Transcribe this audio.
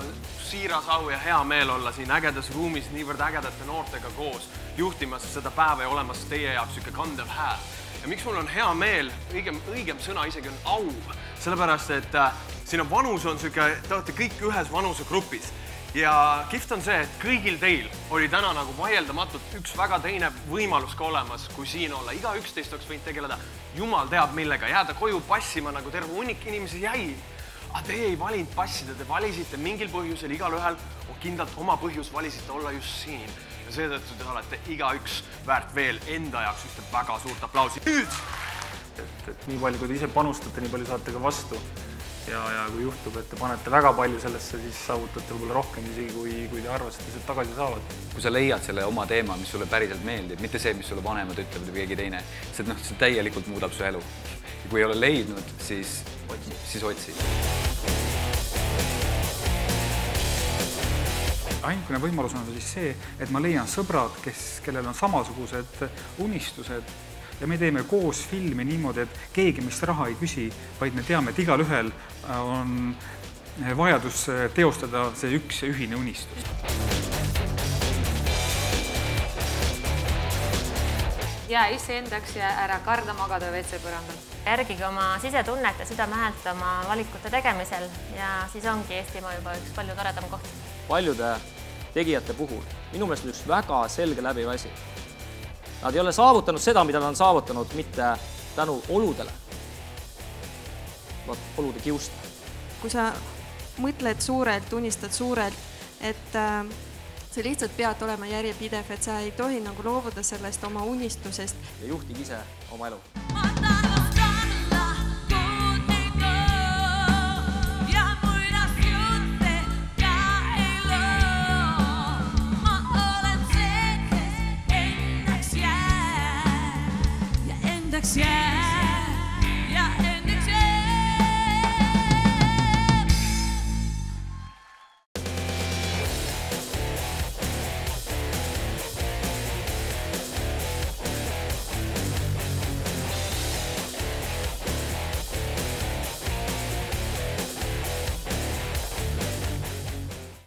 on siiras au ja hea meel olla siin ägedas ruumis niivõrd ägedate noortega koos juhtimas seda päeva ja olemas teie jaoks siuke kandev hääl. Ja miks mul on hea meel, õigem sõna isegi on au, sellepärast et siin on vanus on siuke, te olete kõik ühes vanusegrupis ja kihvt on see, et kõigil teil oli täna nagu vaieldamatult üks väga teine võimalus ka olemas, kui siin olla. Iga üksteist oleks võinud tegeleda, jumal teab millega, jääda koju passima nagu terve hunnik inimesi jäi. Aga teie ei valinud passida, te valisite mingil põhjusel, igalühel on kindlalt oma põhjus, valisite olla just siin. Ja seetõttu te olete igaüks väärt veel enda jaoks ühte väga suurt aplausi. Nüüd! Et nii palju, kui te ise panustate, nii palju saate ka vastu. Ja kui juhtub, et te panete väga palju sellesse, siis saavutate võib-olla rohkem isegi, kui te arvasite, et tagasi saavad. Kui sa leiad selle oma teema, mis sulle päriselt meeldib, mitte see, mis sulle vanemad ütlevad või keegi teine, see täielikult muudab su elu. Ja kui ei ole leidnud, siis otsi. Ainukene võimalus on siis see, et ma leian sõbrad, kellel on samasugused unistused ja me teeme koos filmi niimoodi, et keegi meist raha ei küsi, vaid me teame, et igalühel on vajadus teostada see üks ja ühine unistus. Jää iseendaks ja ära karda magada WC-põrandal. Järgige oma sisetunnet ja südamehelt oma valikute tegemisel ja siis ongi Eestimaa juba üks palju toredam koht. Paljude tegijate puhul minu meelest on üks väga selge läbiv asi. Nad ei ole saavutanud seda, mida nad on saavutanud mitte tänu oludele, vaid olude kiusta. Kui sa mõtled suurelt, unistad suurelt, et sa lihtsalt pead olema järjepidev, et sa ei tohi nagu loobuda sellest oma unistusest. Ja juhtige ise oma elu.